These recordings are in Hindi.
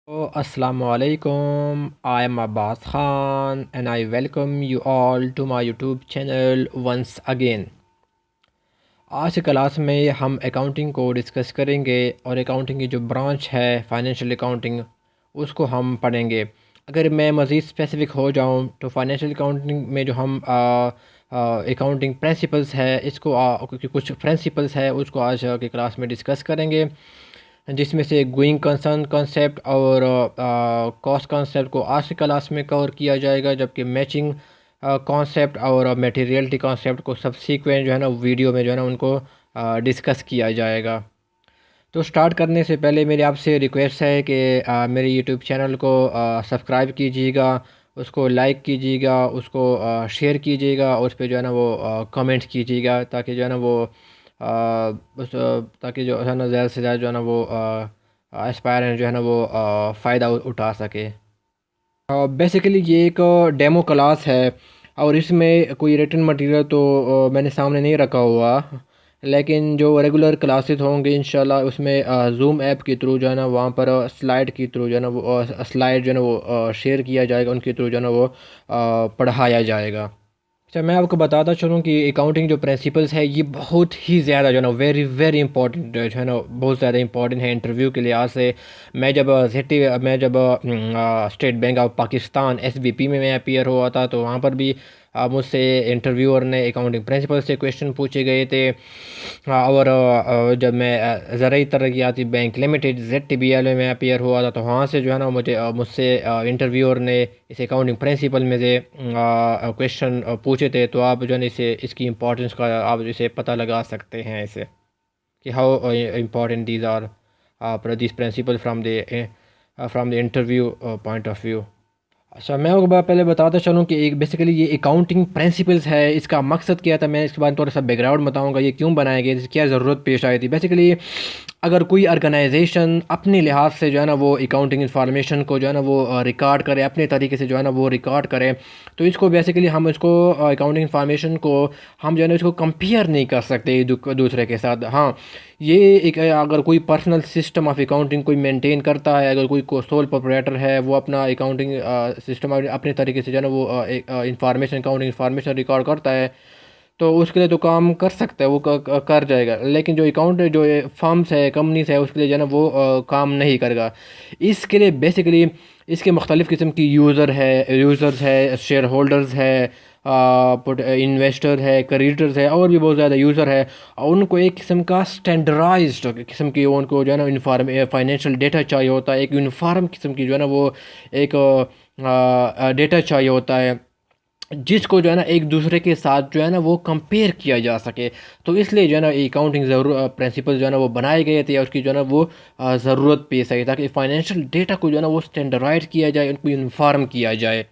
So, Assalamu alaikum. I am Abbas Khan and I welcome you all to my YouTube channel once again. आज की क्लास में हम अकाउंटिंग को डिस्कस करेंगे और अकाउंटिंग की जो ब्रांच है फाइनेंशियल अकाउंटिंग उसको हम पढ़ेंगे। अगर मैं मज़ीद स्पेसिफ़िक हो जाऊँ तो फाइनेंशियल अकाउंटिंग में जो हम अकाउंटिंग प्रिंसिपल्स है इसको कुछ प्रिंसिपल्स है उसको आज की क्लास में डिस्कस करेंगे, जिसमें से गोइंग कंसर्न कॉन्सेप्ट और कॉस्ट कॉन्सेप्ट को आज की क्लास में कवर किया जाएगा, जबकि मैचिंग कॉन्सेप्ट और मटेरियलिटी कॉन्सेप्ट को सबसीक्वेंट जो है ना वीडियो में जो है ना उनको डिस्कस किया जाएगा। तो स्टार्ट करने से पहले मेरी आपसे रिक्वेस्ट है कि मेरे यूट्यूब चैनल को सब्सक्राइब कीजिएगा, उसको लाइक कीजिएगा, उसको शेयर कीजिएगा और उस पर जो है ना वो कमेंट कीजिएगा, ताकि जो है ना वो ताकि जो है ना ज़्यादा से ज़्यादा जो है ना वो एस्पायरेंट जो है ना वो फ़ायदा उठा सके। बेसिकली ये एक डेमो क्लास है और इसमें कोई रिटन मटेरियल तो मैंने सामने नहीं रखा हुआ, लेकिन जो रेगुलर क्लासेस होंगे इंशाल्लाह उसमें ज़ूम ऐप के थ्रू जो है ना वहाँ पर स्लाइड के थ्रू जो है ना वो स्लाइड जो है ना वो शेयर किया जाएगा, उनके थ्रू जो है ना वो पढ़ाया जाएगा। अच्छा, मैं आपको बताता चलूँ कि अकाउंटिंग जो प्रिंसिपल्स है ये बहुत ही ज़्यादा जो है ना वेरी वेरी इंपॉर्टेंट जो है ना बहुत ज़्यादा इंपॉर्टेंट है इंटरव्यू के लिहाज से। मैं जब state bank of Pakistan SBP में मैं अपीयर हुआ था तो वहाँ पर भी मुझसे इंटरव्यूअर ने अकाउंटिंग प्रिंसिपल से क्वेश्चन पूछे गए थे। और जब मैं ज़राई तरक्याती बैंक लिमिटेड ZTBL में मैं अपीयर हुआ था तो वहाँ से जो है ना मुझसे इंटरव्यूअर ने इस अकाउंटिंग प्रिंसिपल में से क्वेश्चन पूछे थे। तो आप जो है ना इसे इसकी इम्पोर्टेंस का आप इसे पता लगा सकते हैं इसे कि how important these are this principle from the interview point of view. अच्छा, मैं आपको पहले बताता चलूँ कि एक बेसिकली ये अकाउंटिंग प्रिंसिपल्स है, इसका मकसद क्या था। मैं इसके बारे में थोड़ा सा बैकग्राउंड बताऊंगा, ये क्यों बनाया गया, इसकी क्या ज़रूरत पेश आई थी। बेसिकली अगर कोई ऑर्गेनाइजेशन अपने लिहाज से जो है ना वो अकाउंटिंग इन्फॉर्मेशन को जो है ना वो रिकॉर्ड करे, अपने तरीके से जो है ना वो रिकॉर्ड करे, तो इसको बेसिकली हम इसको अकाउंटिंग इन्फॉर्मेशन को हम जो है ना इसको कंपेयर नहीं कर सकते दूसरे के साथ। हाँ, ये एक अगर कोई पर्सनल सिस्टम ऑफ अकाउंटिंग कोई मेंटेन करता है, अगर कोई सोल प्रोप्राइटर है वो अपना अकाउंटिंग सिस्टम अपने तरीके से जो है ना वो इंफॉर्मेशन अकाउंटिंग इंफॉर्मेशन रिकॉर्ड करता है, तो उसके लिए तो काम कर सकता है, वो कर जाएगा। लेकिन जो अकाउंट जो फर्म्स है कंपनीज है उसके लिए जो है ना वो काम नहीं करेगा। इसके लिए बेसिकली इसके मुख्तलिफ़ किस्म की यूज़र्स है, शेयर होल्डर्स है, इन्वेस्टर है, क्रेडिटर्स है, और भी बहुत ज़्यादा यूज़र है। और उनको एक किस्म का स्टैंडर्डाइज्ड किस्म की उनको जो है ना फाइनेंशियल डेटा चाहिए होता है, एक यूनिफॉर्म किस्म की जो है ना वो एक डेटा चाहिए होता है, जिसको जो है ना एक दूसरे के साथ जो है ना वो कंपेयर किया जा सके। तो इसलिए जो है ना अकाउंटिंग प्रिंसिपल जो है ना वो बनाए गए थे और उसकी जो है ना वो ज़रूरत पेश आई, ताकि फाइनेंशियल डेटा को जो है ना वो स्टैंडर्डाइज किया जाए, उनको यूनिफॉर्म किया जाए।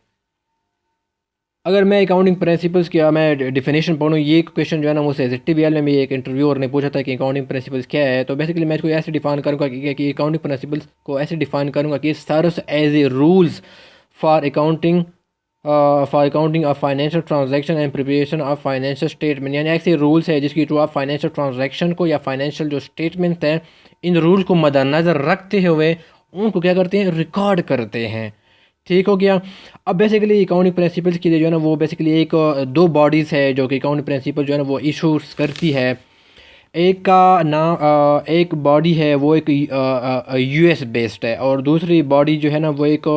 अगर मैं अकाउंटिंग प्रिंसिपल्स की मैं डिफिनेशन पढ़ूँ, ये क्वेश्चन जो है ना मुझसे ZTBL में भी एक इंटरव्यूअर ने पूछा था कि अकाउंटिंग प्रिंसिपल्स क्या है। तो बेसिकली मैं इसको ऐसे डिफाइन करूँगा कि अकाउंटिंग प्रिंसिपल्स को ऐसे डिफाइन करूँगा कि serves as a rules for accounting of financial transaction and preparation of financial statement. यानी ऐसे रूल्स है जिसकी थ्रू आप फाइनेंशियल ट्रांजैक्शन को या फाइनेंशियल जो स्टेटमेंट है इन रूल्स को मद्देनज़र रखते हुए उनको क्या करते हैं, रिकॉर्ड करते हैं। ठीक हो गया। अब बेसिकली अकाउंटिंग प्रिंसिपल्स के लिए जो है ना वो बेसिकली एक दो बॉडीज़ है जो कि अकाउंटिंग प्रिंसिपल जो है ना वो इशूज़ करती है। एक का नाम एक बॉडी है वो एक US बेस्ड है, और दूसरी बॉडी जो है ना वो एक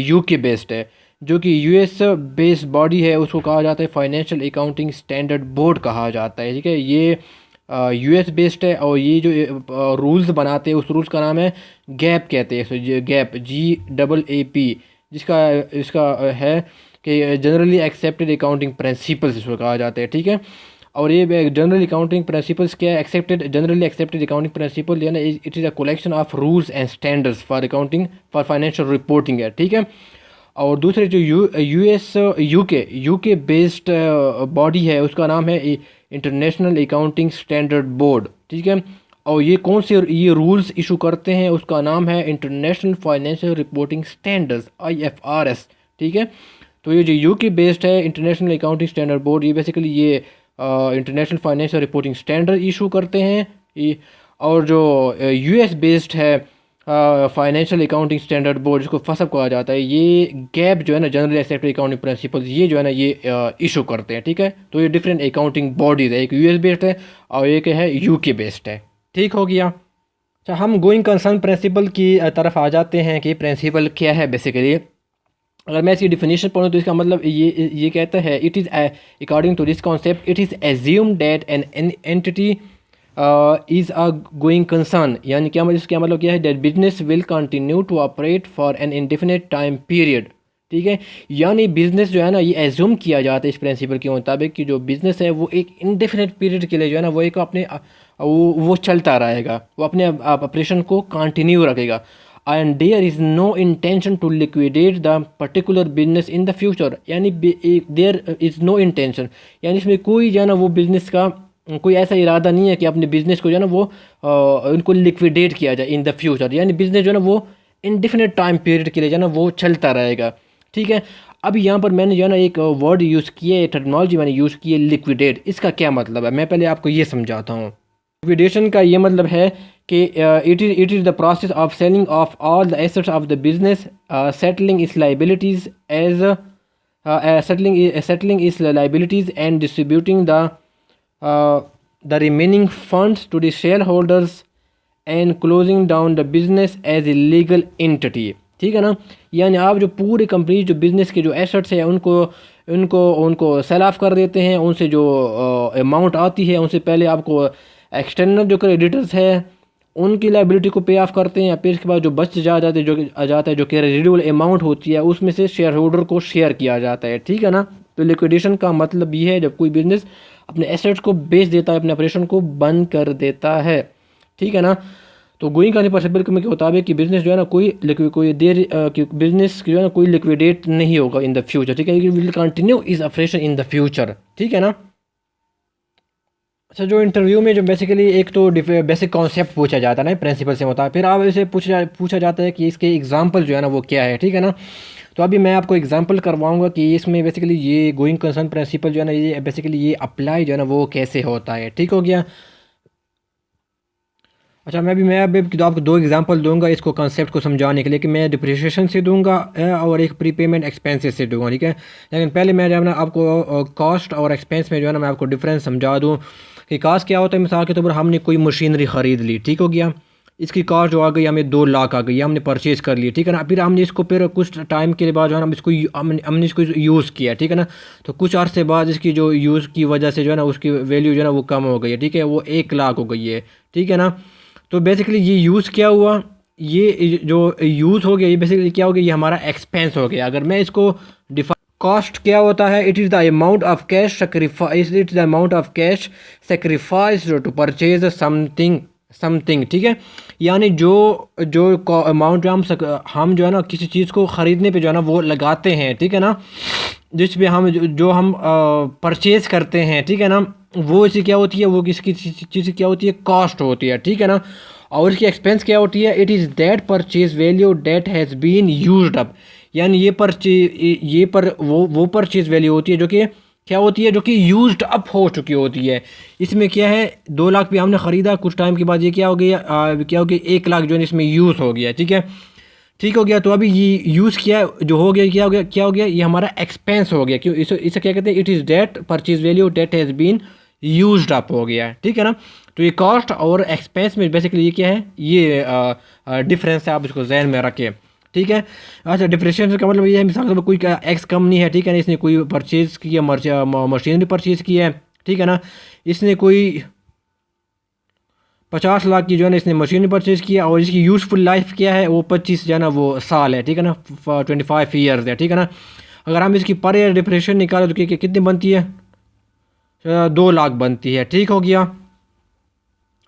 UK बेस्ड है। जो कि US बेस्ड बॉडी है उसको कहा जाता है फाइनेंशियल अकाउंटिंग स्टैंडर्ड बोर्ड कहा जाता है। ठीक है, ये US बेस्ड है और ये जो रूल्स बनाते हैं उस रूल्स का नाम है गैप कहते हैं। ये गैप GAAP, जिसका इसका है कि जनरली एक्सेप्टेड अकाउंटिंग प्रिंसिपल्स इसको कहा जाता है। ठीक है, और ये जनरल अकाउंटिंग प्रिंसिपल्स क्या है, जनरली एक्सेप्टेड अकाउंटिंग प्रिंसिपल जो है ना it is a collection of rules and standards for accounting for financial reporting है। ठीक है, और दूसरे जो US UK बेस्ड बॉडी है उसका नाम है इंटरनेशनल अकाउंटिंग स्टैंडर्ड बोर्ड। ठीक है, और ये कौन से ये रूल्स इशू करते हैं उसका नाम है international financial reporting standards IFRS। ठीक है, तो ये जो UK बेस्ड है इंटरनेशनल अकाउंटिंग स्टैंडर्ड बोर्ड, ये बेसिकली ये international financial reporting standard issue करते हैं। और जो US बेस्ड है फाइनेंशियल अकाउंटिंग स्टैंडर्ड बोर्ड, जिसको फसब कहा जाता है, ये गैप जो है ना, जनरल एक्सेप्टेड अकाउंटिंग प्रिंसिपल्स, ये जो है ना ये इशू करते हैं। ठीक है, तो ये डिफरेंट अकाउंटिंग बॉडीज़ है, एक यूएस बेस्ड है और एक है यूके बेस्ड है। ठीक हो गया। अच्छा, हम गोइंग कंसर्न प्रिंसिपल की तरफ आ जाते हैं कि प्रिंसिपल क्या है बेसिकली। अगर मैं इसकी डिफिनीशन पढ़ूँ तो इसका मतलब ये कहता है, it is according to this concept it is assume that an entity is a going concern, यानी क्या मतलब, इसका मतलब क्या है, that business will continue to operate for an indefinite time period. ठीक है, यानी बिजनेस जो है ना, ये एज्यूम किया जाता है इस प्रिंसिपल के मुताबिक कि जो बिजनेस है वो एक इंडेफिनिट पीरियड के लिए जो है ना, वो एक अपने वो चलता रहेगा, वो अपने ऑपरेशन को कंटिन्यू रखेगा। And there is no intention to liquidate the particular business in the future, यानी देयर इज़ नो इंटेंशन, यानी इसमें कोई जो है ना वो बिज़नेस का कोई ऐसा इरादा नहीं है कि अपने बिज़नेस को जो है ना वो उनको लिक्विडेट किया जाए इन द फ्यूचर, यानी बिज़नेस जो है ना वो इंडिफिनिट टाइम पीरियड के लिए जो है ना वो चलता रहेगा। ठीक है, अब यहाँ पर मैंने जो है ना एक वर्ड यूज़ किया है, टर्मिनोलॉजी मैंने यूज़ की है लिक्विडेट। इसका क्या मतलब है, मैं पहले आपको ये समझाता हूँ। लिक्विडेशन का ये मतलब है कि it is the process of selling of all the assets of the business, settling its liabilities as settling its liabilities and distributing the remaining funds to the shareholders and closing down the business as a legal entity। ठीक है ना, यानी आप जो पूरी कंपनी जो बिज़नेस के जो एसेट्स हैं उनको उनको उनको सेल ऑफ कर देते हैं, उनसे जो अमाउंट आती है उनसे पहले आपको एक्सटर्नल जो क्रेडिटर्स है उनकी लाइबिलिटी को पे ऑफ करते हैं, फिर इसके बाद जो बच जाता है, जो आ जाता है, जो कि रेजिडुअल अमाउंट होती है, उसमें से शेयर होल्डर को शेयर किया जाता है। ठीक है ना, तो लिक्विडेशन का मतलब ये है जब कोई बिजनेस अपने एसेट्स को बेच देता है, अपने ऑपरेशन को बंद कर देता है। ठीक है ना, तो गोइंग करने प्रिंसिपल के मुताबिक कि बिजनेस जो है ना कोई देर बिजनेस जो है ना कोई लिक्विडेट नहीं होगा इन द फ्यूचर। ठीक है, will continue is operation in the future. ठीक है ना। अच्छा, जो इंटरव्यू में जो बेसिकली एक तो बेसिक कॉन्सेप्ट पूछा जाता है ना प्रिंसिपल से होता है, फिर आप इसे पूछा जाता है कि इसके एग्जांपल जो है ना वो क्या है। ठीक है ना, तो अभी मैं आपको एग्जांपल करवाऊंगा कि इसमें बेसिकली ये गोइंग कंसर्न प्रिंसिपल जो है ना ये बेसिकली ये अप्लाई जो है ना वो कैसे होता है। ठीक हो गया। अच्छा, मैं अभी तो आपको दो एग्जांपल दूंगा इसको कॉन्सेप्ट को समझाने के लिए, कि मैं डिप्रिसिएशन से दूंगा और एक प्रीपेमेंट एक्सपेंसेस से दूंगा। ठीक है, लेकिन पहले मैं जो है ना आपको कॉस्ट और एक्सपेंस में जो है ना मैं आपको डिफरेंस समझा दूँ कि कॉस्ट क्या होता है। मिसाल के तौर पर हमने कोई मशीनरी ख़रीद ली, ठीक हो गया, इसकी कॉस्ट जो आ गई हमें 2 लाख आ गई, हमने परचेज़ कर लिया। ठीक है ना, फिर हमने इसको फिर कुछ टाइम के बाद जो है ना हमने इसको यूज़ किया। ठीक है ना, तो कुछ अर्से बाद इसकी जो यूज़ की वजह से जो है ना उसकी वैल्यू जो है ना वो कम हो गई है। ठीक है, वो 1 लाख हो गई है। ठीक है ना, तो बेसिकली ये यूज़ क्या हुआ, ये जो यूज़ हो गया ये बेसिकली क्या हो गया, ये हमारा एक्सपेंस हो गया। अगर मैं इसको कॉस्ट क्या होता है, it is the amount of cash sacrifice, it's the amount of cash sacrifice to purchase something. ठीक है, यानी जो जो अमाउंट हम जो है ना किसी चीज़ को ख़रीदने पे जो है ना वो लगाते हैं। ठीक है ना, जिस पे हम जो हम परचेज़ करते हैं। ठीक है ना, वो इसी क्या होती है, वो किसकी चीज़ क्या होती है, कॉस्ट होती है। ठीक है ना, और इसकी एक्सपेंस क्या होती है, it is that purchase value that has been used up, यानी वो परचेज वैल्यू होती है जो कि क्या होती है, जो कि यूज्ड अप हो चुकी होती है। इसमें क्या है, 2 लाख पे हमने ख़रीदा, कुछ टाइम के बाद ये क्या हो गया, क्या हो गया, 1 लाख जो है इसमें यूज़ हो गया। ठीक है, ठीक हो गया। तो अभी ये यूज़ किया जो हो गया, क्या हो गया, ये हमारा एक्सपेंस हो गया। क्यों, इसे क्या कहते हैं, it is that purchase value that has been used up हो गया। ठीक है ना, तो ये कॉस्ट और एक्सपेंस में बेसिकली ये क्या है, ये डिफरेंस है, आप इसको जहन में रखें। ठीक है। अच्छा, डिप्रिसिएशन का मतलब ये है, मिसाल के तौर पर कोई एक्स कंपनी है, ठीक है ना, इसने कोई परचेज़ किया, मशीनरी परचेज़ की है। ठीक है ना, इसने कोई 50 लाख की जो है ना इसने मशीन परचेज़ किया, और इसकी यूज़फुल लाइफ क्या है, वो 25 जो है ना वो साल है। ठीक है ना, 25 ईयर्स है। ठीक है ना, अगर हम इसकी पर ईयर डिप्रेशन निकालें तो कितनी बनती है, 2 लाख बनती है। ठीक हो गया।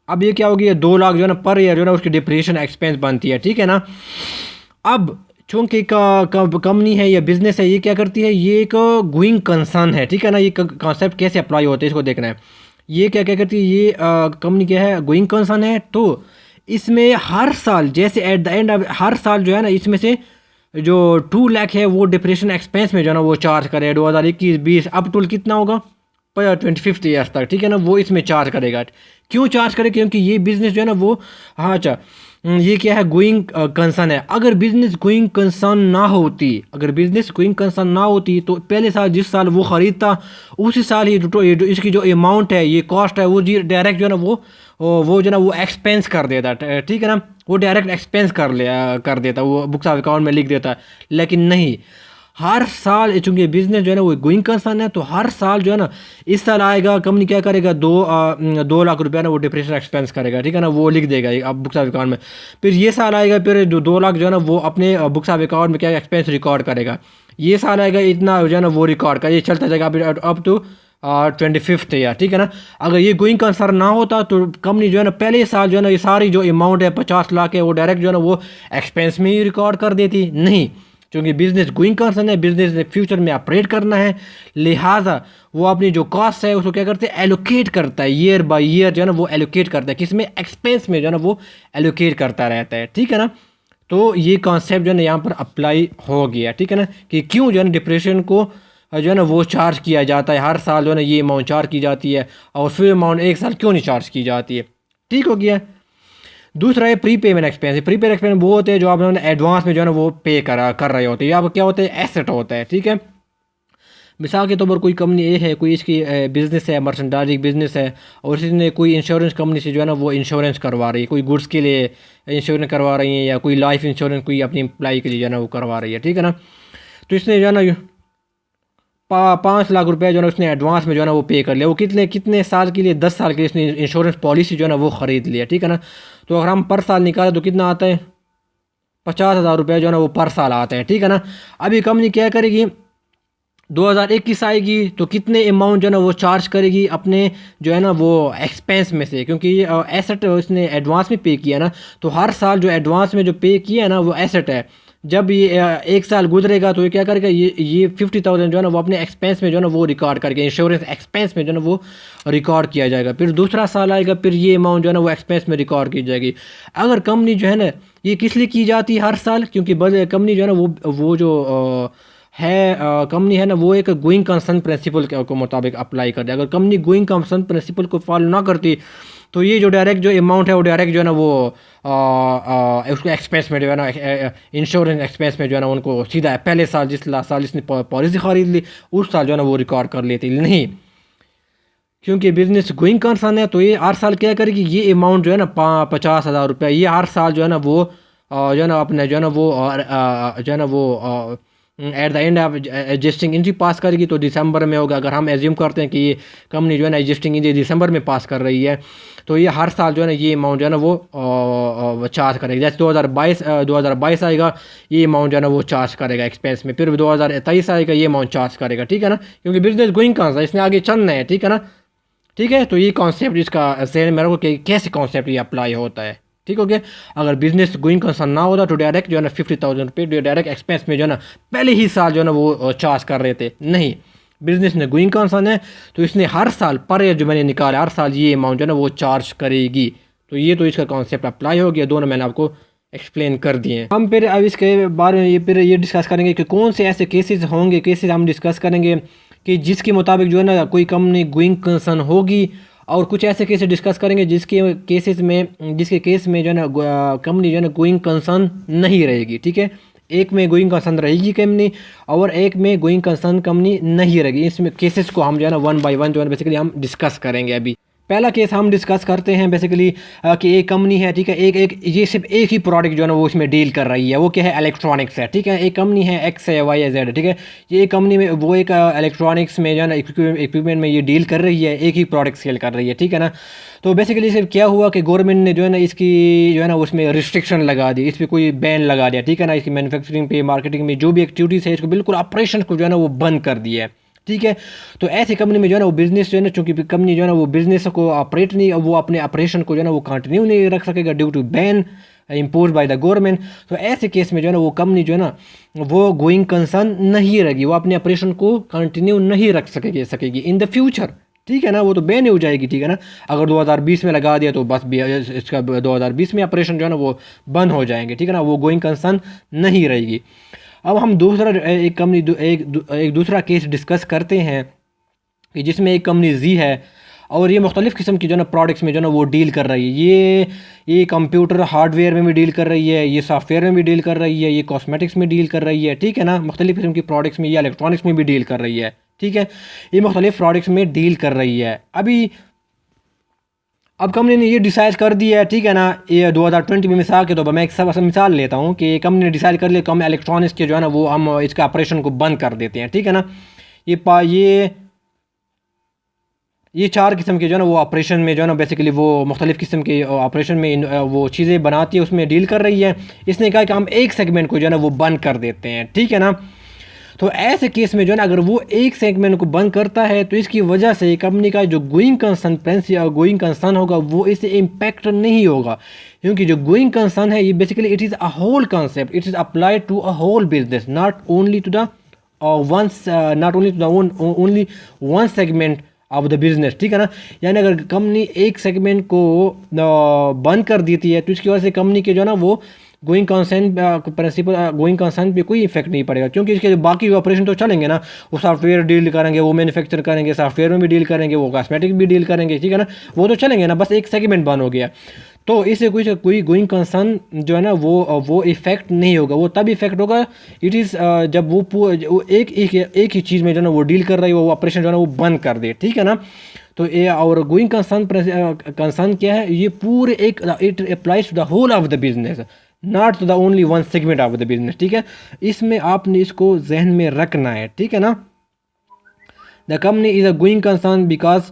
अब ये क्या हो गया, 2 लाख जो है ना पर ईयर जो है ना उसकी डिप्रेशन एक्सपेंस बनती है। ठीक है ना, अब चूँकि कंपनी है या बिज़नेस है, ये क्या करती है, ये एक गोइंग कंसर्न है। ठीक है ना, ये कॉन्सेप्ट कैसे अप्लाई होते हैं इसको देखना है। ये क्या क्या करती है, ये कंपनी क्या है, गोइंग कंसर्न है, तो इसमें हर साल जैसे एट द एंड हर साल जो है ना इसमें से जो 2 लाख है वो डिप्रेशन एक्सपेंस में जो है ना वो चार्ज करे 2021-20 अप टू कितना होगा 25 ईयर्स तक। ठीक है ना, वो इसमें चार्ज करेगा। क्यों चार्ज करे, क्योंकि ये बिज़नेस जो है ना वो, हाँ अच्छा, ये क्या है, गोइंग कंसर्न है। अगर बिजनेस गोइंग कंसर्न ना होती, अगर बिजनेस गोइंग कंसर्न ना होती तो पहले साल जिस साल वो ख़रीदता उसी साल ही ये जो इसकी जो अमाउंट है, ये कॉस्ट है, वो जी डायरेक्ट जो है ना वो जो है ना वो एक्सपेंस कर देता, ठीक है ना, वो डायरेक्ट एक्सपेंस कर देता, वो बुक्स ऑफ अकाउंट में लिख देता। लेकिन नहीं, हर साल चूंकि बिजनेस जो है ना वो गोइंग कंसर्न है, तो हर साल जो है ना, इस साल आएगा कंपनी क्या करेगा, 2 लाख रुपया ना वो डिप्रेशन एक्सपेंस करेगा, ठीक है ना, वो लिख देगा अब बुक्स ऑफ अकाउंट में। फिर ये साल आएगा, फिर जो 2 लाख जो है ना वो अपने बुक्स ऑफ अकाउंट में क्या एक्सपेंस रिकॉर्ड करेगा। ये साल आएगा, इतना जो है ना वो रिकॉर्ड का ये चलता जाएगा अप टू 25th ईयर, ठीक है ना। अगर ये गोइंग कंसर्न ना होता तो कंपनी जो है ना पहले साल जो है ना ये सारी जो अमाउंट है 50 लाख है, वो डायरेक्ट जो है ना वो एक्सपेंस में ही रिकॉर्ड कर देती। नहीं, क्योंकि बिजनेस गोइंग कंसर्न है, बिजनेस ने फ्यूचर में ऑपरेट करना है, लिहाजा वो अपनी जो कॉस्ट है उसको क्या करते हैं, एलोकेट करता है, ईयर बाय ईयर जो है ना वो एलोकेट करता है, किसमें, एक्सपेंस में जो है ना वो एलोकेट करता रहता है, ठीक है ना। तो ये कॉन्सेप्ट जो है ना यहाँ पर अप्लाई हो गया, ठीक है ना, कि क्यों जो है ना डिप्रेशन को जो है ना वो चार्ज किया जाता है, हर साल जो है ना ये अमाउंट चार्ज की जाती है, और फिर अमाउंट एक साल क्यों नहीं चार्ज की जाती है, ठीक हो गया। दूसरा है pre payment expense. Pre payment expense वो होते हैं जो आप एडवांस में जो है ना वो पे कर रहे होते हैं, या क्या होते हैं, एसेट होता है, ठीक है। मिसाल के तौर पर कोई कंपनी ए है, कोई इसकी बिज़नेस है, मर्चेंडाइजिंग बिज़नेस है, और इसने कोई इंश्योरेंस कंपनी से जो है ना वो इंश्योरेंस करवा रही है, कोई गुड्स के लिए इंश्योरेंस करवा रही है, या कोई लाइफ इंश्योरेंस कोई अपनी एम्प्लाई के लिए जो है ना वो करवा रही है, ठीक है ना। तो इसने जो है ना 5 लाख रुपए जो है ना उसने एडवांस में जो है ना वो पे कर लिया। वो कितने कितने साल के लिए, 10 साल के लिए इसने इंश्योरेंस पॉलिसी जो है ना वो ख़रीद लिया, ठीक है ना। तो अगर हम पर साल निकालें तो कितना आता है, 50,000 रुपये जो है ना वो पर साल आता है, ठीक है ना। अभी कंपनी क्या करेगी, 2021 आएगी तो कितने अमाउंट जो है ना वो चार्ज करेगी अपने जो है ना वो एक्सपेंस में से, क्योंकि ये एसेट उसने एडवांस में पे किया ना, तो हर साल जो एडवांस में जो पे किया है ना वो एसेट है। जब ये एक साल गुजरेगा तो ये क्या करेगा, ये 50,000 जो है ना वो अपने एक्सपेंस में जो है ना वो रिकॉर्ड करके इंश्योरेंस एक्सपेंस में जो है ना वो रिकॉर्ड किया जाएगा। फिर दूसरा साल आएगा, फिर ये अमाउंट जो है ना वो एक्सपेंस में रिकॉर्ड की जाएगी। अगर कंपनी जो है ना ये किस लिए की जाती है हर साल, क्योंकि कंपनी जो है ना वो जो कंपनी है ना वो एक गोइंग कंसर्न प्रिंसिपल के मुताबिक अप्लाई कर दे। अगर कंपनी गोइंग कंसर्न प्रिंसिपल को फॉलो ना करती तो ये जो डायरेक्ट जो अमाउंट है वो डायरेक्ट जो है ना वो उसको एक्सपेंस में जो है ना इंश्योरेंस एक्सपेंस में जो है ना उनको सीधा पहले साल जिस साल इसने पॉलिसी ख़रीद ली उस साल जो है ना वो रिकॉर्ड कर लेती। नहीं, क्योंकि बिजनेस गोइंग कंसर्न है तो ये हर साल क्या करेगी, ये अमाउंट जो है ना 50,000 रुपये ये हर साल जो है ना वो जो है ना अपने जो है ना वो जो है ना वो at the end of adjusting entry पास करेगी तो दिसंबर में होगा। अगर हम एज्यूम करते हैं कि ये कंपनी जो है ना एडजस्टिंग एंट्री दिसंबर में पास कर रही है तो ये हर साल जो है ना ये अमाउंट जो है ना वो चार्ज करेगी। जैसे 2022 आएगा ये अमाउंट जो है ना वो चार्ज करेगा एक्सपेंस में, फिर 2023 आएगा ये अमाउंट चार्ज करेगा, ठीक है ना, क्योंकि बिजनेस गोइंग कहाँ इसने आगे चलना है, ठीक है ना। ठीक है, तो ये कॉन्सेप्ट इसका सेम मेरे को कि कैसे कॉन्सेप्ट ये अप्लाई होता है, ठीक हो गया। अगर बिजनेस गोइंग कंसर्न ना होता तो डायरेक्ट जो है ना 50,000 रुपये डायरेक्ट एक्सपेंस में जो है ना पहले ही साल जो है ना वो चार्ज कर रहे थे। नहीं, बिजनेस में गोइंग कंसर्न है तो इसने हर साल पर ईयर जो मैंने निकाला हर साल ये अमाउंट जो है ना वो चार्ज करेगी। तो ये तो इसका कॉन्सेप्ट अप्लाई हो गया, दोनों मैंने आपको एक्सप्लेन कर दिए। हम फिर अब इसके बारे में फिर ये डिस्कस करेंगे कि कौन से ऐसे केसेस होंगे, केसेस हम डिस्कस करेंगे कि जिसके मुताबिक जो है ना कोई कंपनी गोइंग कंसर्न होगी, और कुछ ऐसे केसेस डिस्कस करेंगे जिसके केस में जो है ना कंपनी जो है ना गोइंग कंसर्न नहीं रहेगी, ठीक है। एक में गोइंग कंसर्न रहेगी कंपनी और एक में गोइंग कंसर्न कंपनी नहीं रहेगी। इसमें केसेस को हम जो है ना वन बाय वन जो है बेसिकली हम डिस्कस करेंगे। अभी पहला केस हम डिस्कस करते हैं बेसिकली कि एक कंपनी है, ठीक है, एक ये सिर्फ एक ही प्रोडक्ट जो है ना वो इसमें डील कर रही है, वो क्या है, इलेक्ट्रॉनिक्स है, ठीक है। एक कंपनी है एक्स है, वाई है, जेड है, ठीक है। ये कंपनी में वो एक इलेक्ट्रॉनिक्स में जो है ना इक्विपमेंट में ये डील कर रही है, एक ही प्रोडक्ट सेल कर रही है, ठीक है ना। तो बेसिकली सिर्फ क्या हुआ कि गवर्नमेंट ने जो है ना इसकी जो है ना उसमें रिस्ट्रिक्शन लगा दी, इस पर कोई बैन लगा दिया, ठीक है ना। इसकी मैन्युफैक्चरिंग पे मार्केटिंग में जो भी एक्टिविटीज़ है इसको बिल्कुल ऑपरेशन को जो है ना वो बंद कर दिया है, ठीक है। तो ऐसी कंपनी में जो है ना वो बिज़नेस जो है ना, चूंकि कंपनी जो है ना वो बिज़नेस को ऑपरेट नहीं, वो अपने ऑपरेशन को जो है ना वो कंटिन्यू नहीं रख सकेगा due to ban impose by the government. तो ऐसे केस में जो है ना वो कंपनी जो है ना वो गोइंग कंसर्न नहीं रहेगी, वो अपने ऑपरेशन को कंटिन्यू नहीं रख सकेगी इन द फ्यूचर, ठीक है ना। वो तो बैन हो जाएगी, ठीक है ना। अगर 2020 में लगा दिया तो बस इसका 2020 में ऑपरेशन जो है ना वो बंद हो जाएंगे, ठीक है ना, वो गोइंग कंसर्न नहीं रहेगी। अब हम एक दूसरा केस डिस्कस करते हैं कि जिसमें एक कंपनी जी है और ये मुख्तलिफ़ किस्म की जो है ना प्रोडक्ट्स में जो है ना वो डील कर रही है। ये कंप्यूटर हार्डवेयर में भी डील कर रही है, ये सॉफ्टवेयर में भी डील कर रही है, ये कॉस्मेटिक्स में डील कर रही है, ठीक है ना, मुख्तलिफ़ किस्म की प्रोडक्ट्स में, ये इलेक्ट्रॉनिक्स में भी डील कर रही है, ठीक है, ये मुख्तलिफ़ प्रोडक्ट्स में डील कर रही है। अब कंपनी ने ये डिसाइड कर दिया है, ठीक है ना, ये 2020 में मिसाल के तौर पर मैं एक सब मिसाल लेता हूँ कि कंपनी ने डिसाइड कर लिया कि हम इलेक्ट्रॉनिक्स के जो है ना वो हम इसके ऑपरेशन को बंद कर देते हैं, ठीक है ना। ये पा ये 4 किस्म के जो है ना वो ऑपरेशन में जो है ना बेसिकली वो मुख्तलिफ़ किस्म के ऑपरेशन में वो चीज़ें बनाती है, उसमें डील कर रही है। इसने कहा कि हम एक सेगमेंट को जो है ना वो बंद कर देते हैं, ठीक है ना। तो ऐसे केस में जो है ना अगर वो एक सेगमेंट को बंद करता है तो इसकी वजह से कंपनी का जो गोइंग कंसर्न प्रिंस या गोइंग कंसर्न होगा वो इससे इम्पैक्ट नहीं होगा, क्योंकि जो गोइंग कंसर्न है ये basically it is a whole concept, it is applied to a whole business, not only to the only one segment of the business, ठीक है ना। यानी अगर कंपनी एक सेगमेंट को बंद कर देती है तो इसकी वजह से कंपनी के जो है ना वो going concern principle going concern पे कोई इफेक्ट नहीं पड़ेगा, क्योंकि इसके जो बाकी ऑपरेशन तो चलेंगे ना, वो सॉफ्टवेयर डील करेंगे, वो मैन्युफैक्चर करेंगे, सॉफ्टवेयर में भी डील करेंगे, वो कॉस्मेटिक भी डील करेंगे, ठीक है ना, वो तो चलेंगे ना, बस एक सेगमेंट बंद हो गया तो इससे कोई गोइंग कंसर्न जो है ना वो इफेक्ट नहीं होगा। वो तब इफेक्ट होगा इट इज़ जब वो एक ही चीज़ में जो है ना वो डील कर रही है, वो ऑपरेशन जो है ना वो बंद कर दे, ठीक है ना। तो ये और गोइंग कंसर्न क्या है, ये पूरे एक it applies to the whole of the business, not to the only one segment of the business, ठीक है। इसमें आपने इसको जहन में रखना है, ठीक है ना। The company is a going concern because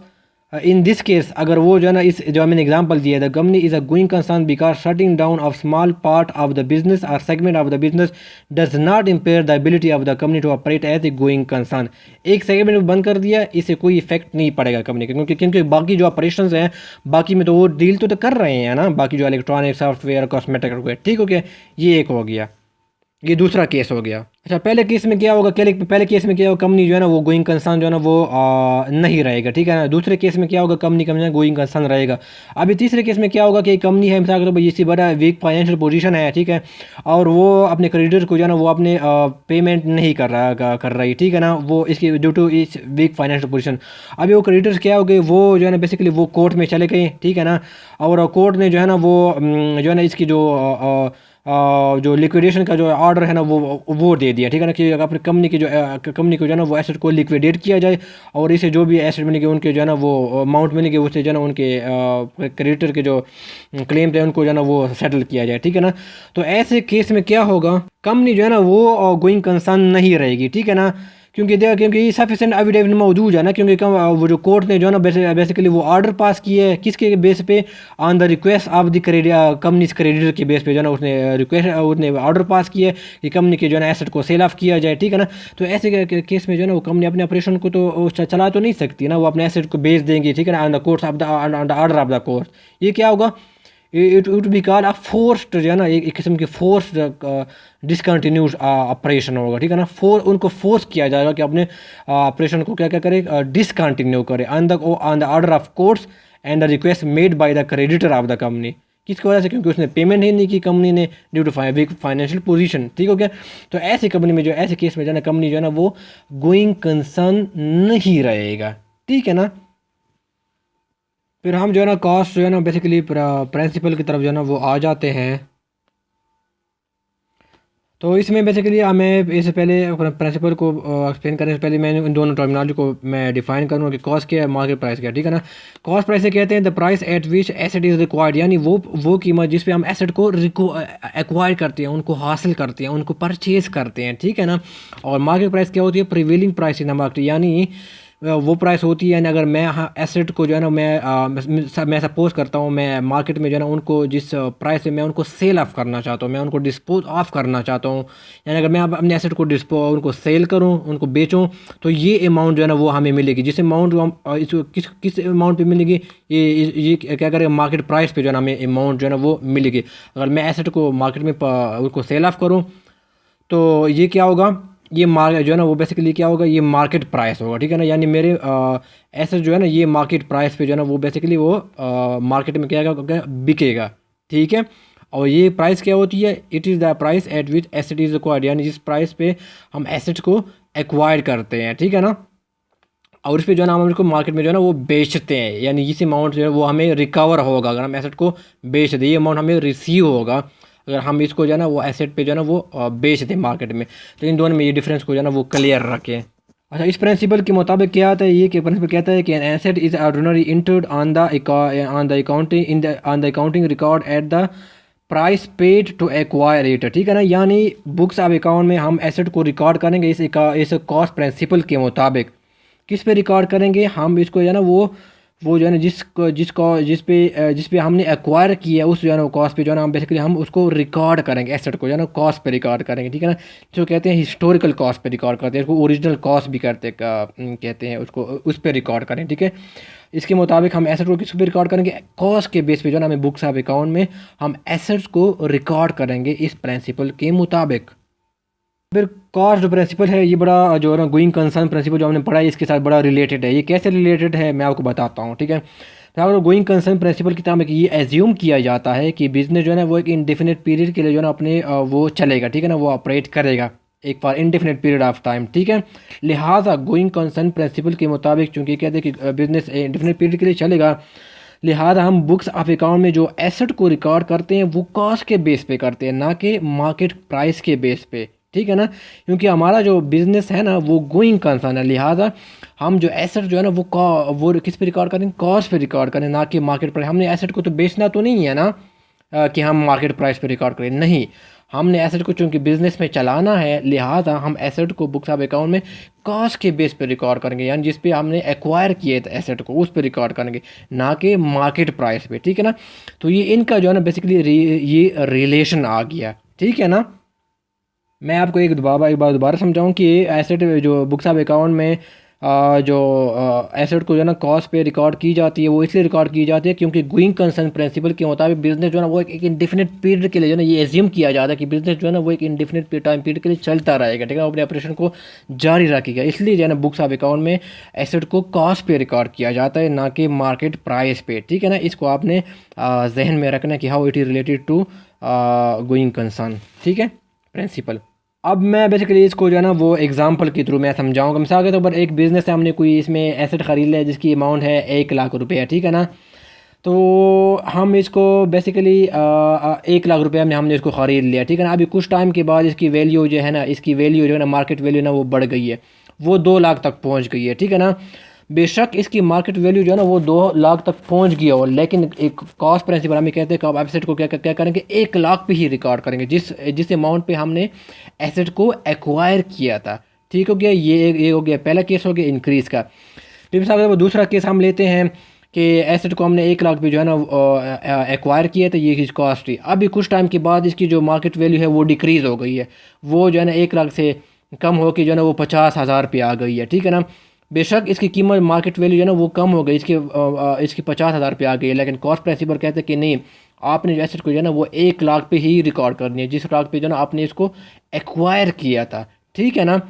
in this case अगर वो जो है ना इस जो मैंने एग्जांपल दिया the company is a going concern because shutting down of small part of the business और segment of the business does not impair the ability of the company to operate as a going concern. एक सेगमेंट में बंद कर दिया, इससे कोई इफेक्ट नहीं पड़ेगा कंपनी का, क्योंकि बाकी जो ऑपरेशन हैं बाकी में तो वो डील तो कर रहे हैं ना, बाकी जो इलेक्ट्रॉनिक सॉफ्टवेयर कॉस्मेटिक, ठीक हो गया, ये एक हो गया, ये दूसरा केस हो गया। अच्छा, पहले केस में क्या होगा, पहले केस में क्या होगा, कंपनी जो है ना वो गोइंग कंसर्न जो है ना वो नहीं रहेगा, ठीक है ना। दूसरे केस में क्या होगा, कंपनी गोइंग कंसर्न रहेगा। अभी तीसरे केस में क्या होगा कि कंपनी है मिसाल के तौर पर इससे बड़ा वीक फाइनेंशियल पोजीशन है, ठीक है, और वो अपने क्रेडिटर को जो है ना वो अपने पेमेंट नहीं कर रही, ठीक है ना, वो इसकी ड्यू टू इस वीक फाइनेंशियल पोजीशन। अभी वो क्रेडिटर्स क्या हो गए, वो जो है ना बेसिकली वो कोर्ट में चले गए, ठीक है ना, और कोर्ट ने जो है ना वो जो है ना इसकी जो लिक्विडेशन का जो ऑर्डर है ना वो दे दिया, ठीक है ना, कि अपनी कंपनी को जो है ना वो एसेट को लिक्विडेट किया जाए, और इसे जो भी एसेट मिलेंगे उनके जो है ना वो अमाउंट मिलेंगे उससे जो है ना उनके क्रेडिटर के जो क्लेम थे उनको जो है ना वो सेटल किया जाए, ठीक है ना। तो ऐसे केस में क्या होगा, कंपनी जो है ना वो गोइंग कंसर्न नहीं रहेगी, ठीक है ना, क्योंकि सफिशेंट एविडेंस मौजूद है ना, क्योंकि वो जो कोर्ट ने जो है ना बेसिकली वो ऑर्डर पास किए है किसके बेस पे, on the request of the company creditor के बेस पे जो है ना उसने ऑर्डर पास किया है कि कंपनी के जो है ना एसेट को सेल ऑफ किया जाए, ठीक है ना। तो ऐसे केस में जो है ना वो कंपनी अपने ऑपरेशन को तो चला तो नहीं सकती ना, वो अपने एसेट को बेच देंगी, ठीक है ना, on the course of the order of the court. ये क्या होगा, it would be called a forced जो है ना एक किस्म की फोर्स्ड डिसकंटिन्यूड ऑपरेशन होगा, ठीक है ना। उनको फोर्स किया जाएगा कि अपने ऑपरेशन को क्या क्या करे, डिसकंटिन्यू करे on the order of courts and the request made by the creditor of the company. किसकी वजह से, क्योंकि उसने पेमेंट ही नहीं की कंपनी ने ड्यू टू फाइनेंशियल पोजीशन, ठीक हो गया। तो ऐसी कंपनी में जो ऐसे केस में जो है ना कंपनी जो है ना वो गोइंग कंसर्न नहीं रहेगा, ठीक है ना। फिर हम जो है ना कॉस्ट जो है ना बेसिकली प्रिंसिपल की तरफ जो है ना वो आ जाते हैं। तो इसमें बेसिकली हमें इससे पहले प्रिंसिपल को एक्सप्लेन करने से पहले मैं इन दोनों टर्मिनोलॉजी को मैं डिफाइन करूँगा कि कॉस्ट क्या है, मार्केट प्राइस क्या है, ठीक है ना। कॉस्ट प्राइस से कहते हैं the price at which asset is required, यानी वो कीमत जिस पे हम एसेट को एक्वायर करते हैं, उनको हासिल करते हैं, उनको परचेज करते हैं, ठीक है ना। और मार्केट प्राइस क्या होती है, prevailing price in the market, यानी वो प्राइस होती है। यानी अगर मैं एसेट को जो है ना मैं सपोज करता हूँ मैं मार्केट में जो है ना उनको जिस प्राइस पे मैं उनको सेल ऑफ करना चाहता हूँ, मैं उनको डिस्पोज ऑफ करना चाहता हूँ, यानी अगर मैं अपने एसेट को उनको सेल करूँ, उनको बेचूँ, तो ये अमाउंट जो है ना वो हमें मिलेगी। जिस अमाउंट हम किस अमाउंट पे मिलेगी, ये क्या करेगा, मार्केट प्राइस पे जो है ना हमें अमाउंट जो है ना वो मिलेगी। अगर मैं एसेट को मार्केट में उनको सेल ऑफ करूँ तो ये क्या होगा, ये जो है ना वो बेसिकली क्या होगा, ये मार्केट प्राइस होगा, ठीक है ना। यानी मेरे एसेट जो है ना ये मार्केट प्राइस पे जो है ना वो बेसिकली वो मार्केट में क्या बिकेगा, ठीक है। और ये प्राइस क्या होती है, it is the price at which asset is acquired, यानी जिस प्राइस पे हम एसेट को एक्वायर करते हैं, ठीक है ना। और इस पे जो है ना हम इसको मार्केट में जो है ना वो बेचते हैं, यानी इस अमाउंट जो है वो हमें रिकवर होगा अगर हम एसेट को बेच दें, ये अमाउंट हमें रिसीव होगा अगर हम इसको जो है ना वो एसेट पे जो है ना वो बेच दें मार्केट में। तो इन दोनों में ये डिफरेंस को जो है ना वो क्लियर रखें। अच्छा, इस प्रिंसिपल के मुताबिक क्या आता है, ये कि प्रिंसिपल कहता है कि an asset is ordinary entered on the accounting on the accounting record at the price paid to acquire it, ठीक है ना। यानी बुक्स ऑफ अकाउंट में हम एसेट को रिकॉर्ड करेंगे इस कॉस्ट प्रिंसिपल के मुताबिक। किस पे रिकॉर्ड करेंगे हम इसको जो है ना वो जो है ना जिस पे हमने एक्वायर किया उस जो है ना कॉस्ट पे जो है ना हम बेसिकली हम उसको रिकॉर्ड करेंगे, एसेट को जो है ना कॉस्ट पे रिकॉर्ड करेंगे, ठीक है ना। जो कहते हैं हिस्टोरिकल कॉस्ट पे रिकॉर्ड करते हैं, इसको ओरिजिनल कॉस्ट भी कहते हैं उसको, उस पर रिकॉर्ड करें, ठीक है। इसके मुताबिक हम एसेट को किस पे रिकॉर्ड करेंगे, कॉस्ट के बेस पे जो है ना हमें बुक्स ऑफ अकाउंट में हम एसेट्स को रिकॉर्ड करेंगे इस प्रिंसिपल के मुताबिक। फिर कॉस्ट जो प्रिंसिपल है ये बड़ा जो है ना गोइंग कंसर्न प्रिंसिपल जो हमने पढ़ा है इसके साथ बड़ा रिलेटेड है। ये कैसे रिलेटेड है मैं आपको बताता हूँ, ठीक है। तो अगर गोइंग कंसर्न प्रिंसिपल की तरह में ये एज्यूम किया जाता है कि बिजनेस जो है ना वो एक इंडेफिनिट पीरियड के लिए जो है ना अपने वो चलेगा, ठीक है ना, वो ऑपरेट करेगा एक for indefinite period of time, ठीक है। लिहाजा गोइंग कंसर्न प्रिंसिपल के मुताबिक चूँकि कहते हैं कि बिजनेस इंडेफिनिट पीरियड के लिए चलेगा, लिहाजा हम बुक्स ऑफ अकाउंट में जो एसेट को रिकॉर्ड करते हैं वो कॉस्ट के बेस पे करते हैं, ना कि मार्केट प्राइस के बेस पे, ठीक है ना। क्योंकि हमारा जो बिज़नेस है ना वो गोइंग कंसर्न है, लिहाजा हम जो एसेट जो है ना वो किस पे रिकॉर्ड करें, कॉस्ट पे रिकॉर्ड करें, ना कि मार्केट प्राइस। हमने एसेट को तो बेचना तो नहीं है ना कि हम मार्केट प्राइस पे रिकॉर्ड करें, नहीं। हमने एसेट को चूँकि बिज़नेस में चलाना है, लिहाजा हम एसेट को बुक्स ऑफ अकाउंट में कॉस्ट के बेस पे रिकॉर्ड करेंगे, यानी जिस पे हमने एक्वायर किए थे एसेट को उस पे रिकॉर्ड करेंगे, ना कि मार्केट प्राइस पे, ठीक है ना। तो ये इनका जो है ना बेसिकली ये रिलेशन आ गया, ठीक है ना। मैं आपको एक बार दोबारा समझाऊँ कि एसेट जो बुक्स ऑफ अकाउंट में जो एसेट को जो है ना कॉस्ट पे रिकॉर्ड की जाती है वो इसलिए रिकॉर्ड की जाती है क्योंकि गोइंग कंसर्न प्रिंसिपल के मुताबिक बिजनेस जो है ना वो एक इंडेफिनिट पीरियड के लिए जो है ना ये एज्यूम किया जाता है कि बिजनेस जो है ना वो एक इंडेफिनिट टाइम पीरियड के लिए चलता रहेगा, ठीक है, अपने ऑपरेशन को जारी रखेगा। इसलिए जो है ना बुक्स ऑफ अकाउंट में एसेट को कॉस्ट पे रिकॉर्ड किया जाता है, ना कि मार्केट प्राइस पे, ठीक है ना। इसको आपने जहन में रखना कि how it is related to going concern, ठीक है, प्रिंसिपल। अब मैं बेसिकली इसको जो है ना वो एग्जांपल के थ्रू मैं समझाऊंगा। मिसाल के तौर पर एक बिज़नेस है, हमने कोई इसमें एसेट ख़रीद लिया जिसकी अमाउंट है 1 लाख रुपये, ठीक है ना। तो हम इसको बेसिकली 1 लाख रुपये हमने इसको ख़रीद लिया, ठीक है ना। अभी कुछ टाइम के बाद इसकी वैल्यू जो है ना, इसकी वैल्यू जो है ना मार्केट वैल्यू ना वो बढ़ गई है, वो 2 लाख तक पहुँच गई है, ठीक है ना। बेशक इसकी मार्केट वैल्यू जो है ना वो 2 लाख तक पहुंच गया हो, लेकिन एक कॉस्ट प्रिंसिपल हमें कहते हैं कि आप एसेट को क्या करेंगे, 1 लाख पे ही रिकॉर्ड करेंगे जिस अमाउंट पे हमने एसेट को एक्वायर किया था, ठीक हो गया। ये हो गया पहला केस, हो गया इंक्रीज़ का। फिर साहब वो दूसरा केस हम लेते हैं कि एसेट को हमने 1 लाख पे जो है ना एक्वायर किया था, ये इसकी कॉस्ट थी। अभी कुछ टाइम के बाद इसकी जो मार्केट वैल्यू है वो डिक्रीज़ हो गई है, वो जो है ना 1 लाख से कम हो के जो है ना वो 50,000 पे आ गई है, ठीक है ना। बेशक इसकी कीमत मार्केट वैल्यू जो है ना वो कम हो गई, इसकी 50,000 पे आ गई है, लेकिन कॉस्ट प्रिंसिपल कहते हैं कि नहीं, आपने जो एसेट को जो है ना वो 1 लाख पे ही रिकॉर्ड करनी है, जिस लाख पे जो है ना आपने इसको एक्वायर किया था, ठीक है ना।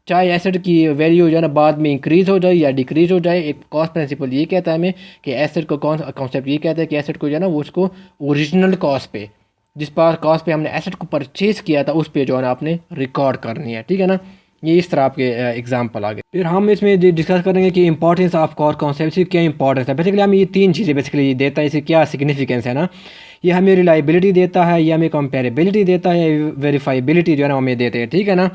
चाहे एसेट की वैल्यू जो है ना बाद में इंक्रीज़ हो जाए या डिक्रीज़ हो जाए, एक कॉस्ट प्रिंसिपल ये कहता है हमें कि एसेट को कॉन्सेप्ट ये कहता है कि एसेट को जो है ना वो उसको ओरिजिनल कॉस्ट पे, जिस पर कॉस्ट पे हमने एसेट को परचेज़ किया था उस पे जो है ना आपने रिकॉर्ड करनी है, ठीक है ना। ये इस तरह आपके एग्जाम्पल आ गए। फिर हम इसमें डिस्कस करेंगे कि इंपॉर्टेंस ऑफ कॉस्ट कॉन्सेप्ट की क्या इंपॉर्टेंस है। बेसिकली हम ये 3 चीज़ें बेसिकली देता है, इसकी क्या सिग्निफिकेंस है ना। ये हमें रिलायबिलिटी देता है, ये हमें कंपेरेबिलिटी देता है, वेरीफाइबिलिटी जो है ना हमें देते हैं, ठीक है ना।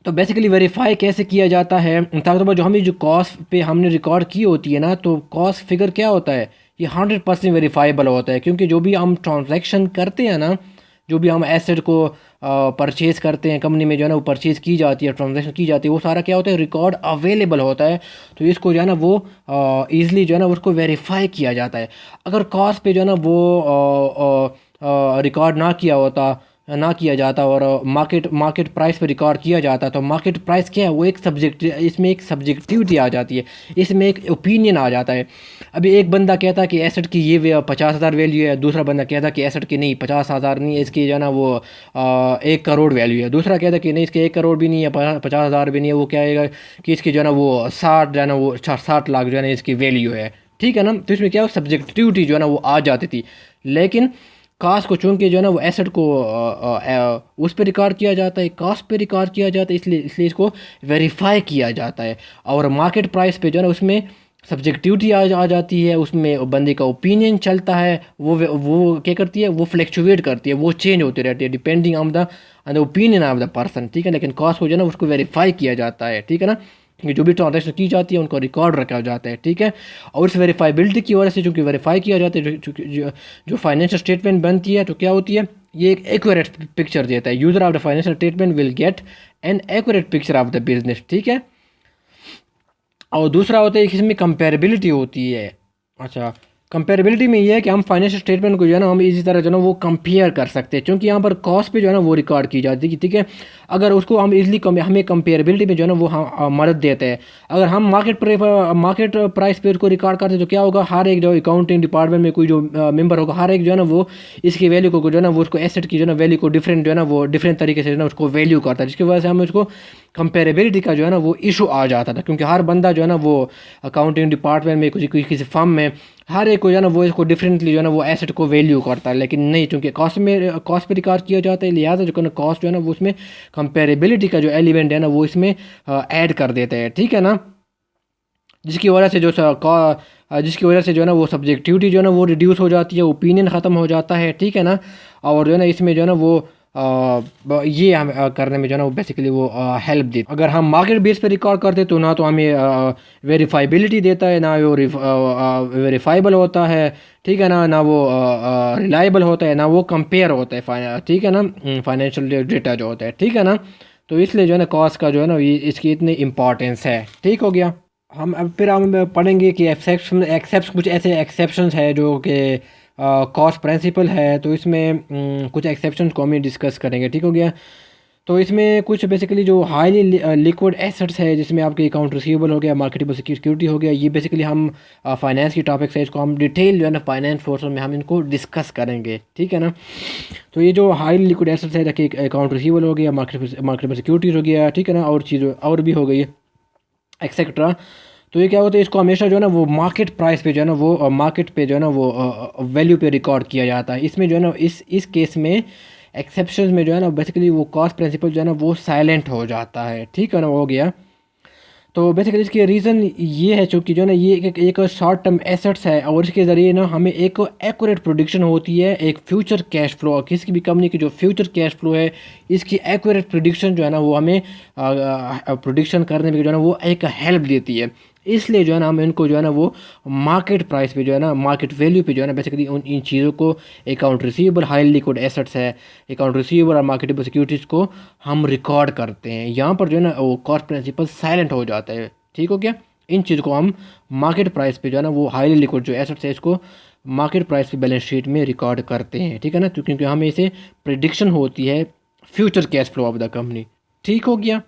तो बेसिकली वेरीफाई कैसे किया जाता है, तब जो हमें जो कॉस्ट पे हमने रिकॉर्ड की होती है ना, तो कॉस्ट फिगर क्या होता है, ये 100% वेरीफाइबल होता है। क्योंकि जो भी हम ट्रांजैक्शन करते हैं ना, जो भी हम एसेट को परचेज़ करते हैं कंपनी में जो है ना वो परचेज़ की जाती है, ट्रांजैक्शन की जाती है, वो सारा क्या होता है, रिकॉर्ड अवेलेबल होता है। तो इसको जो है ना वो ईज़िली जो है ना उसको वेरीफाई किया जाता है। अगर कॉस्ट पे जो है ना वो रिकॉर्ड ना किया जाता और मार्केट प्राइस पे रिकॉर्ड किया जाता, तो मार्केट प्राइस क्या है, वो एक इसमें एक सब्जेक्टिविटी आ जाती है, इसमें एक ओपिनियन आ जाता है। अभी एक बंदा कहता है कि एसेट की ये 50,000 वैल्यू है, दूसरा बंदा कहता है कि एसेट की नहीं 50,000 नहीं है, इसकी जो है ना वो 1 करोड़ वैल्यू है। दूसरा कहता है कि नहीं इसके 1 करोड़ भी नहीं है, 50,000 भी नहीं है, वो क्या है कि इसकी जो है ना वो 60 जो है ना वो 60 लाख जो है ना इसकी वैल्यू है, ठीक है ना। तो इसमें क्या सब्जेक्टिविटी जो है ना वो आ जाती थी। लेकिन कास्ट को चूँकि जो है ना वो एसेट को उस पे रिकॉर्ड किया जाता है, कास्ट पे रिकॉर्ड किया जाता है, इसलिए इसलिए इसको वेरीफाई किया जाता है। और मार्केट प्राइस पे जो है ना उसमें सब्जेक्टिविटी आ जाती है, उसमें बंदे का ओपिनियन चलता है, वो क्या करती है, वो फ्लैक्चुएट करती है, वो चेंज होती रहती है depending on the opinion of the person, ठीक है। लेकिन कास्ट को जो है ना उसको वेरीफाई किया जाता है, ठीक है ना, क्योंकि जो भी ट्रांजेक्शन की जाती है उनको रिकॉर्ड रखा जाता है, ठीक है। और इस वेरीफाइबिलिटी की वजह से चूँकि वेरीफाई किया जाता है, जो फाइनेंशियल स्टेटमेंट बनती है तो क्या होती है, ये एक एक्यूरेट पिक्चर देता है। User of the financial statement will get an accurate picture of the business, ठीक है। और दूसरा होता है कि इसमें कंपेरेबिलिटी होती है। अच्छा, कंपेरेबिलिटी में ये है कि हम फाइनेंशियल स्टेटमेंट को जो है ना हम इसी तरह जो है ना वो कंपेयर कर सकते हैं, क्योंकि यहाँ पर कॉस्ट पे जो है ना वो रिकॉर्ड की जाती है, ठीक है। अगर उसको हम इजीली हमें कंपेरेबिलिटी में जो है ना वो मदद देते हैं। अगर हम मार्केट प्राइस पे उसको रिकॉर्ड करते हैं तो क्या होगा, हर एक जो अकाउंटिंग डिपार्टमेंट में कोई जो मेंबर होगा, हर एक जो है ना वो इसकी वैल्यू को जो है ना वो उसको एसेट की जो है ना वैल्यू को डिफरेंट जो है ना वो डिफरेंट तरीके से जो है ना उसको वैल्यू करता है, जिसकी वजह से हमें उसको कंपेरेबिलिटी का जो है ना वो इशू आ जाता था। क्योंकि हर बंदा जो है ना वो अकाउंटिंग डिपार्टमेंट में किसी फर्म में हर एक को जो है ना वो इसको डिफरेंटली जो है ना वो एसेट को वैल्यू करता है। लेकिन नहीं, चूँकि कॉस्ट पे रिकॉर्ड किया जाता है, लिहाजा जो है कॉस्ट जो है ना वो उसमें कंपेरेबिलिटी का जो एलिमेंट है ना वो इसमें ऐड कर देते हैं, ठीक है ना। जिसकी वजह से जिसकी वजह से जो है ना वो सब्जेक्टिविटी जो है ना वो रिड्यूस हो जाती है, ओपिनियन ख़त्म हो जाता है, ठीक है ना। और जो है ना इसमें जो है ना वो ये हम करने में जो है ना वो बेसिकली वो हेल्प देती। अगर हम मार्केट बेस पे रिकॉर्ड करते तो ना तो हमें वेरीफाइबिलिटी देता है, ना वो वेरीफाइबल होता है, ठीक है ना, ना वो रिलायबल होता है, ना वो कंपेयर होता है, ठीक है ना, फाइनेंशियल डेटा जो होता है, ठीक है ना। तो इसलिए जो है ना कॉस्ट का जो है ना ये इसकी इतनी इम्पॉर्टेंस है, ठीक हो गया। हम अब फिर हम पढ़ेंगे कि कुछ ऐसे एक्सेप्शंस है जो कि कॉस्ट प्रिंसिपल है, तो इसमें कुछ एक्सेप्शंस को हम डिस्कस करेंगे, ठीक हो गया। तो इसमें कुछ बेसिकली जो हाईली लिक्विड एसेट्स है, जिसमें आपके अकाउंट रिसीवेबल हो गया, मार्केटेबल सिक्योरिटी हो गया, ये बेसिकली हम फाइनेंस की टॉपिक्स है, इसको हम डिटेल जो है ना फाइनेंस पोर्शन में हम इनको डिस्कस करेंगे, ठीक है ना। तो ये जो हाईली लिक्विड एसेट्स है, जैसे अकाउंट रिसीवेबल हो गया, मार्केटेबल सिक्योरिटीज हो गया, ठीक है ना, और चीज़ और भी हो गई एक्सेट्रा। तो ये क्या होता है, इसको हमेशा जो है ना वो मार्केट प्राइस पे जो है ना वो मार्केट पे जो है ना वो वैल्यू पे रिकॉर्ड किया जाता है। इसमें जो है ना इस केस में एक्सेप्शंस में जो है ना बेसिकली वो कॉस्ट प्रिंसिपल जो है ना वो साइलेंट हो जाता है, ठीक है ना, वो हो गया। तो बेसिकली इसके रीज़न ये है, चूँकि जो है ना ये एक शॉर्ट टर्म एसेट्स है, और इसके ज़रिए ना हमें एक एक्यूरेट प्रोडिक्शन होती है एक फ्यूचर कैश फ्लो, किसी भी कंपनी की जो फ्यूचर कैश फ्लो है इसकी एक्यूरेट प्रोडिक्शन जो है ना वो हमें प्रोडिक्शन करने में जो है ना वो एक हेल्प देती है। इसलिए जो है ना हम इनको जो है ना वो मार्केट प्राइस पे जो है ना मार्केट वैल्यू पे जो है ना बेसिकली इन चीज़ों को account receivable high liquid assets है, अकाउंट रिसीवेबल और मार्केटेबल सिक्योरिटीज़ को हम रिकॉर्ड करते हैं। यहाँ पर जो है ना वो कॉस्ट प्रिंसिपल साइलेंट हो जाता है, ठीक हो गया। इन चीज़ को हम मार्केट प्राइस पे जो है ना वो हाईली लिक्विड जो एसेट्स है इसको मार्केट प्राइस पे बैलेंस शीट में रिकॉर्ड करते हैं, ठीक है ना। तो क्योंकि हमें इसे प्रिडिक्शन होती है future cash flow of the company, ठीक हो गया।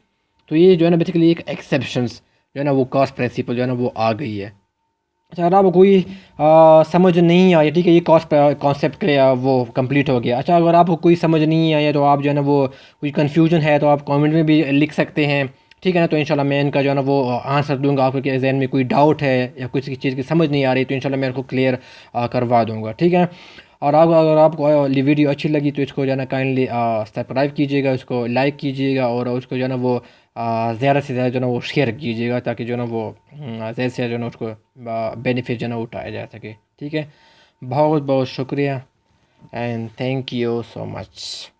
तो ये जो है ना बेसिकली एक एक्सेप्शंस जो है ना वो कॉस्ट प्रिंसिपल जो है ना वो आ गई है। अच्छा, अगर आपको कोई समझ नहीं आया, ठीक है, ये कॉस्ट कॉन्सेप्ट के वो कंप्लीट हो गया। अच्छा, अगर आपको कोई समझ नहीं आया तो आप जो है ना वो कोई कन्फ्यूजन है तो आप कमेंट में भी लिख सकते हैं, ठीक है ना। तो इंशाल्लाह मैं इनका जो है ना वो आंसर दूंगा। आपके जहन में कोई डाउट है या किसी चीज़ की समझ नहीं आ रही तो इंशाल्लाह मैं इनको क्लियर करवा दूंगा, ठीक है। और अगर आपको वीडियो अच्छी लगी तो इसको जो है ना काइंडली सब्सक्राइब कीजिएगा, उसको लाइक कीजिएगा, और उसको जो है ना वो ज़्यादा से ज़्यादा जो है ना वो शेयर कीजिएगा, ताकि जो है ना वो ज़्यादा से ज़्यादा जो है ना उसको बेनिफिट जो है ना उठाया जा सके, ठीक है। बहुत बहुत शुक्रिया and thank you so much.